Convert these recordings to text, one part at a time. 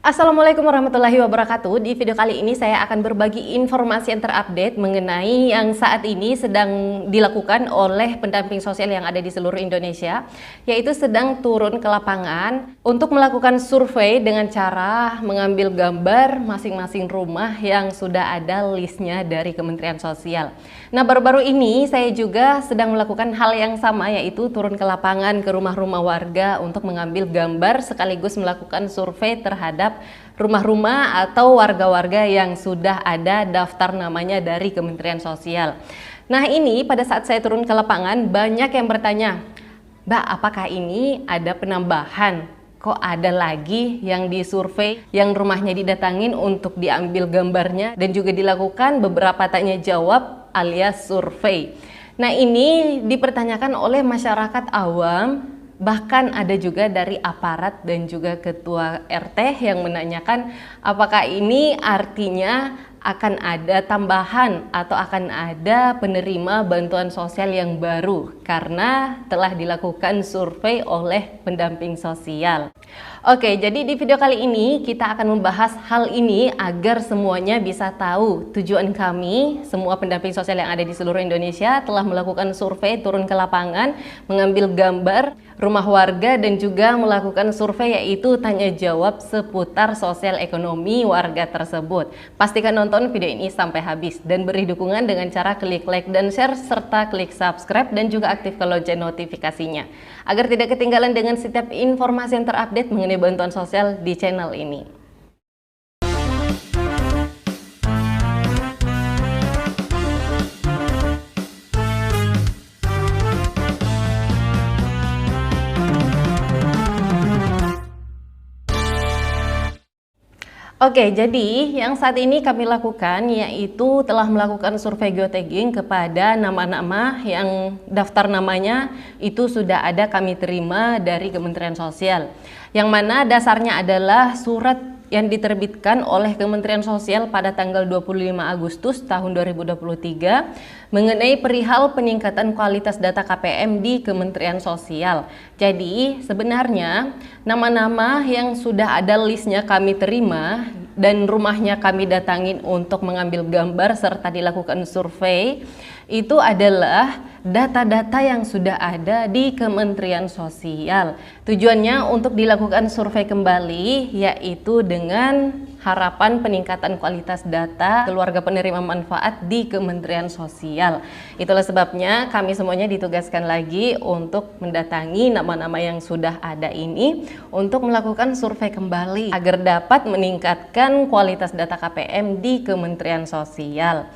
Assalamualaikum warahmatullahi wabarakatuh. Di video kali ini saya akan berbagi informasi yang terupdate mengenai yang saat ini sedang dilakukan oleh pendamping sosial yang ada di seluruh Indonesia, yaitu sedang turun ke lapangan untuk melakukan survei dengan cara mengambil gambar masing-masing rumah yang sudah ada listnya dari Kementerian Sosial. Nah, baru-baru ini saya juga sedang melakukan hal yang sama, yaitu turun ke lapangan ke rumah-rumah warga untuk mengambil gambar sekaligus melakukan survei terhadap rumah-rumah atau warga-warga yang sudah ada daftar namanya dari Kementerian Sosial. Nah, ini pada saat saya turun ke lapangan banyak yang bertanya, "Mbak, apakah ini ada penambahan? Kok ada lagi yang disurvei, yang rumahnya didatangin untuk diambil gambarnya dan juga dilakukan beberapa tanya jawab alias survei?" Nah, ini dipertanyakan oleh masyarakat awam. Bahkan ada juga dari aparat dan juga ketua RT yang menanyakan apakah ini artinya akan ada tambahan atau akan ada penerima bantuan sosial yang baru karena telah dilakukan survei oleh pendamping sosial. Oke, jadi di video kali ini kita akan membahas hal ini agar semuanya bisa tahu tujuan kami, semua pendamping sosial yang ada di seluruh Indonesia telah melakukan survei, turun ke lapangan, mengambil gambar rumah warga dan juga melakukan survei, yaitu tanya jawab seputar sosial ekonomi warga tersebut. Pastikan nonton video ini sampai habis dan beri dukungan dengan cara klik like dan share serta klik subscribe dan juga aktifkan lonceng notifikasinya agar tidak ketinggalan dengan setiap informasi yang terupdate mengenai bantuan sosial di channel ini. Oke, jadi yang saat ini kami lakukan yaitu telah melakukan survei geotagging kepada nama-nama yang daftar namanya itu sudah ada kami terima dari Kementerian Sosial. Yang mana dasarnya adalah surat yang diterbitkan oleh Kementerian Sosial pada tanggal 25 Agustus tahun 2023 mengenai perihal peningkatan kualitas data KPM di Kementerian Sosial. Jadi sebenarnya nama-nama yang sudah ada listnya kami terima dan rumahnya kami datangin untuk mengambil gambar serta dilakukan survei itu adalah data-data yang sudah ada di Kementerian Sosial. Tujuannya untuk dilakukan survei kembali yaitu dengan harapan peningkatan kualitas data keluarga penerima manfaat di Kementerian Sosial. Itulah sebabnya kami semuanya ditugaskan lagi untuk mendatangi nama-nama yang sudah ada ini untuk melakukan survei kembali agar dapat meningkatkan kualitas data KPM di Kementerian Sosial.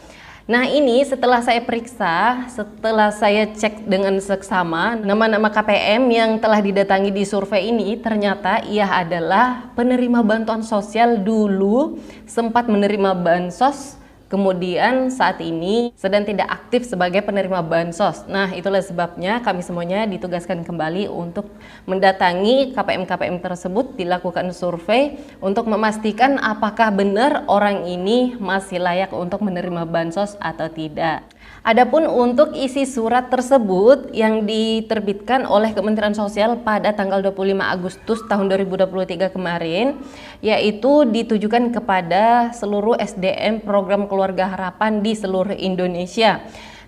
Nah, ini setelah saya periksa, setelah saya cek dengan seksama nama-nama KPM yang telah didatangi di survei ini, ternyata ia adalah penerima bantuan sosial dulu, sempat menerima bansos, kemudian saat ini sedang tidak aktif sebagai penerima bansos. Nah, itulah sebabnya kami semuanya ditugaskan kembali untuk mendatangi KPM-KPM tersebut, dilakukan survei untuk memastikan apakah benar orang ini masih layak untuk menerima bansos atau tidak. Adapun untuk isi surat tersebut yang diterbitkan oleh Kementerian Sosial pada tanggal 25 Agustus tahun 2023 kemarin, yaitu ditujukan kepada seluruh SDM program Keluarga Harapan di seluruh Indonesia.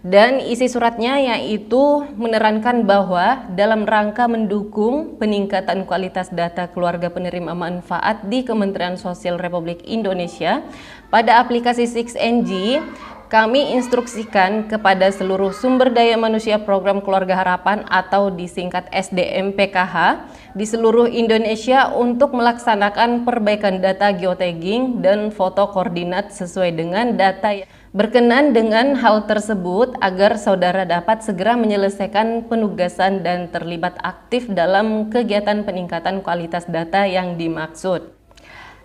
Dan isi suratnya yaitu menerangkan bahwa dalam rangka mendukung peningkatan kualitas data keluarga penerima manfaat di Kementerian Sosial Republik Indonesia pada aplikasi 6NG, kami instruksikan kepada seluruh sumber daya manusia program Keluarga Harapan atau disingkat SDM PKH di seluruh Indonesia untuk melaksanakan perbaikan data geotagging dan foto koordinat sesuai dengan data berkenan dengan hal tersebut agar saudara dapat segera menyelesaikan penugasan dan terlibat aktif dalam kegiatan peningkatan kualitas data yang dimaksud.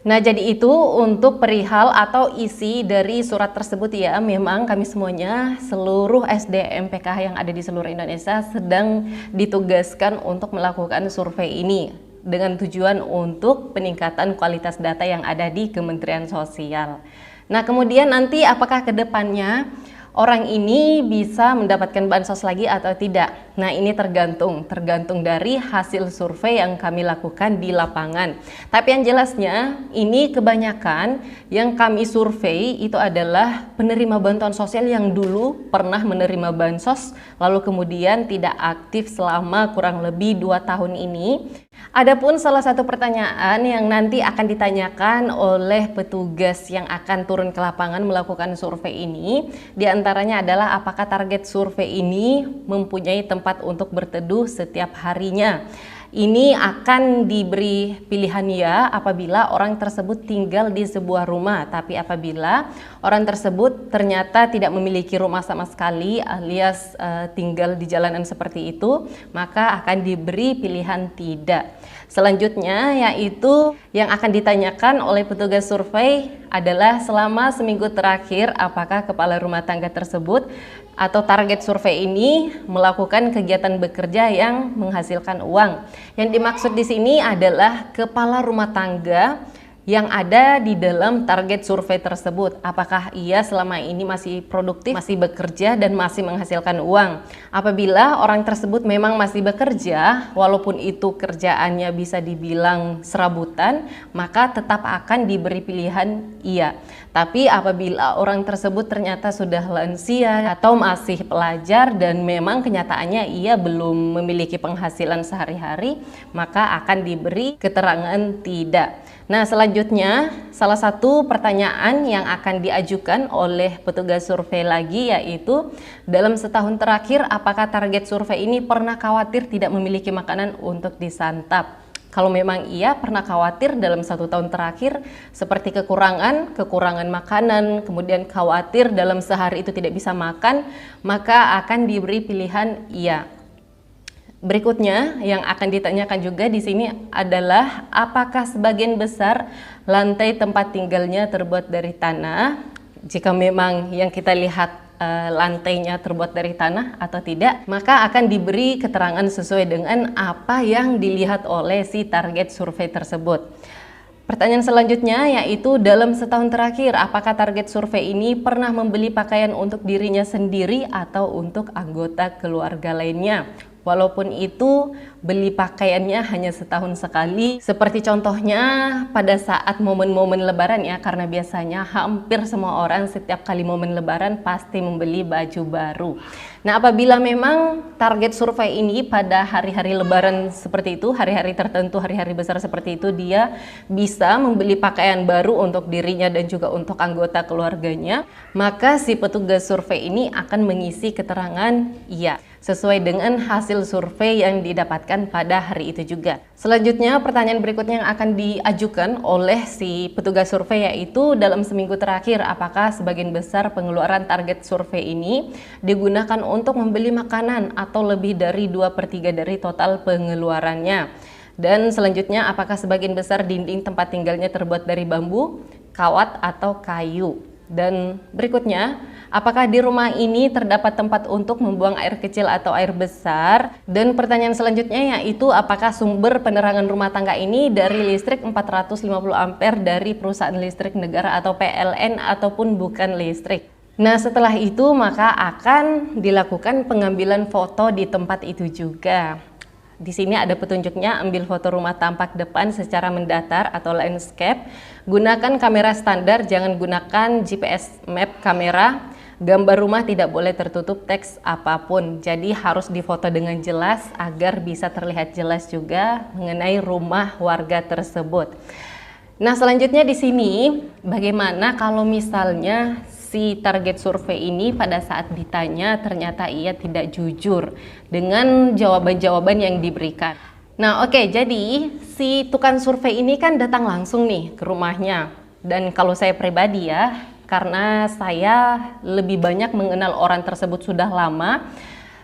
Nah, jadi itu untuk perihal atau isi dari surat tersebut ya. Memang kami semuanya, seluruh SDM PKH yang ada di seluruh Indonesia sedang ditugaskan untuk melakukan survei ini dengan tujuan untuk peningkatan kualitas data yang ada di Kementerian Sosial. Nah, kemudian nanti apakah ke depannya orang ini bisa mendapatkan bansos lagi atau tidak. Nah, ini tergantung dari hasil survei yang kami lakukan di lapangan. Tapi yang jelasnya, ini kebanyakan yang kami survei itu adalah penerima bantuan sosial yang dulu pernah menerima bansos, lalu kemudian tidak aktif selama kurang lebih 2 tahun ini. Adapun salah satu pertanyaan yang nanti akan ditanyakan oleh petugas yang akan turun ke lapangan melakukan survei ini, diantaranya adalah apakah target survei ini mempunyai tempat untuk berteduh setiap harinya. Ini akan diberi pilihan ya apabila orang tersebut tinggal di sebuah rumah, tapi apabila orang tersebut ternyata tidak memiliki rumah sama sekali alias tinggal di jalanan seperti itu, maka akan diberi pilihan tidak. Selanjutnya yaitu yang akan ditanyakan oleh petugas survei adalah selama seminggu terakhir apakah kepala rumah tangga tersebut atau target survei ini melakukan kegiatan bekerja yang menghasilkan uang. Yang dimaksud di sini adalah kepala rumah tangga yang ada di dalam target survei tersebut. Apakah ia selama ini masih produktif, masih bekerja, dan masih menghasilkan uang? Apabila orang tersebut memang masih bekerja, walaupun itu kerjaannya bisa dibilang serabutan, maka tetap akan diberi pilihan iya. Tapi apabila orang tersebut ternyata sudah lansia atau masih pelajar dan memang kenyataannya ia belum memiliki penghasilan sehari-hari, maka akan diberi keterangan tidak. Nah, selanjutnya salah satu pertanyaan yang akan diajukan oleh petugas survei lagi yaitu dalam setahun terakhir apakah target survei ini pernah khawatir tidak memiliki makanan untuk disantap? Kalau memang iya pernah khawatir dalam 1 tahun terakhir seperti kekurangan makanan, kemudian khawatir dalam sehari itu tidak bisa makan, maka akan diberi pilihan iya. Berikutnya yang akan ditanyakan juga di sini adalah apakah sebagian besar lantai tempat tinggalnya terbuat dari tanah? Jika memang yang kita lihat lantainya terbuat dari tanah atau tidak, maka akan diberi keterangan sesuai dengan apa yang dilihat oleh si target survei tersebut. Pertanyaan selanjutnya yaitu dalam setahun terakhir apakah target survei ini pernah membeli pakaian untuk dirinya sendiri atau untuk anggota keluarga lainnya? Walaupun itu beli pakaiannya hanya setahun sekali, seperti contohnya pada saat momen-momen lebaran ya, karena biasanya hampir semua orang setiap kali momen lebaran pasti membeli baju baru. Nah, apabila memang target survei ini pada hari-hari lebaran seperti itu, hari-hari tertentu, hari-hari besar seperti itu, dia bisa membeli pakaian baru untuk dirinya dan juga untuk anggota keluarganya, maka si petugas survei ini akan mengisi keterangan iya sesuai dengan hasil survei yang didapatkan pada hari itu juga. Selanjutnya, pertanyaan berikutnya yang akan diajukan oleh si petugas survei yaitu dalam seminggu terakhir apakah sebagian besar pengeluaran target survei ini digunakan untuk membeli makanan atau lebih dari 2/3 dari total pengeluarannya. Dan selanjutnya, apakah sebagian besar dinding tempat tinggalnya terbuat dari bambu, kawat, atau kayu. Dan berikutnya, apakah di rumah ini terdapat tempat untuk membuang air kecil atau air besar? Dan pertanyaan selanjutnya yaitu apakah sumber penerangan rumah tangga ini dari listrik 450 ampere dari perusahaan listrik negara atau PLN ataupun bukan listrik. Nah, setelah itu maka akan dilakukan pengambilan foto di tempat itu juga. Di sini ada petunjuknya, ambil foto rumah tampak depan secara mendatar atau landscape. Gunakan kamera standar, jangan gunakan GPS map kamera. Gambar rumah tidak boleh tertutup teks apapun. Jadi harus difoto dengan jelas agar bisa terlihat jelas juga mengenai rumah warga tersebut. Nah, selanjutnya di sini bagaimana kalau misalnya si target survei ini pada saat ditanya ternyata ia tidak jujur dengan jawaban-jawaban yang diberikan. Nah, oke, jadi si tukang survei ini kan datang langsung nih ke rumahnya. Dan kalau saya pribadi ya, karena saya lebih banyak mengenal orang tersebut sudah lama,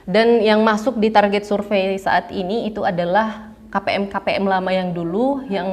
dan yang masuk di target survei saat ini itu adalah KPM lama yang dulu, yang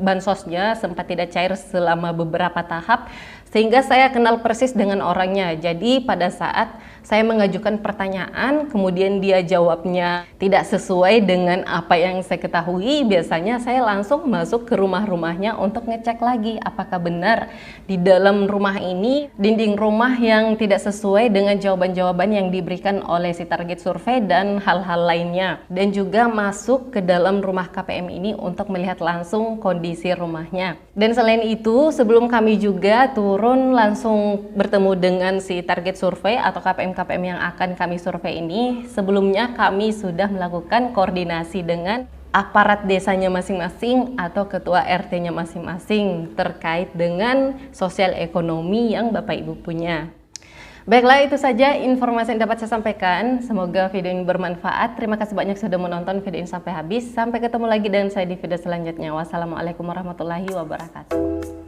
bansosnya sempat tidak cair selama beberapa tahap, sehingga saya kenal persis dengan orangnya. Jadi pada saat saya mengajukan pertanyaan, kemudian dia jawabnya tidak sesuai dengan apa yang saya ketahui, biasanya saya langsung masuk ke rumah-rumahnya untuk ngecek lagi apakah benar di dalam rumah ini dinding rumah yang tidak sesuai dengan jawaban-jawaban yang diberikan oleh si target survei dan hal-hal lainnya. Dan juga masuk ke dalam rumah KPM ini untuk melihat langsung kondisi rumahnya. Dan selain itu, sebelum kami juga turun langsung bertemu dengan si target survei atau KPM yang akan kami survei ini, sebelumnya kami sudah melakukan koordinasi dengan aparat desanya masing-masing atau ketua RT-nya masing-masing terkait dengan sosial ekonomi yang Bapak Ibu punya. Baiklah, itu saja informasi yang dapat saya sampaikan. Semoga video ini bermanfaat. Terima kasih banyak sudah menonton video ini sampai habis. Sampai ketemu lagi dengan saya di video selanjutnya. Wassalamualaikum warahmatullahi wabarakatuh.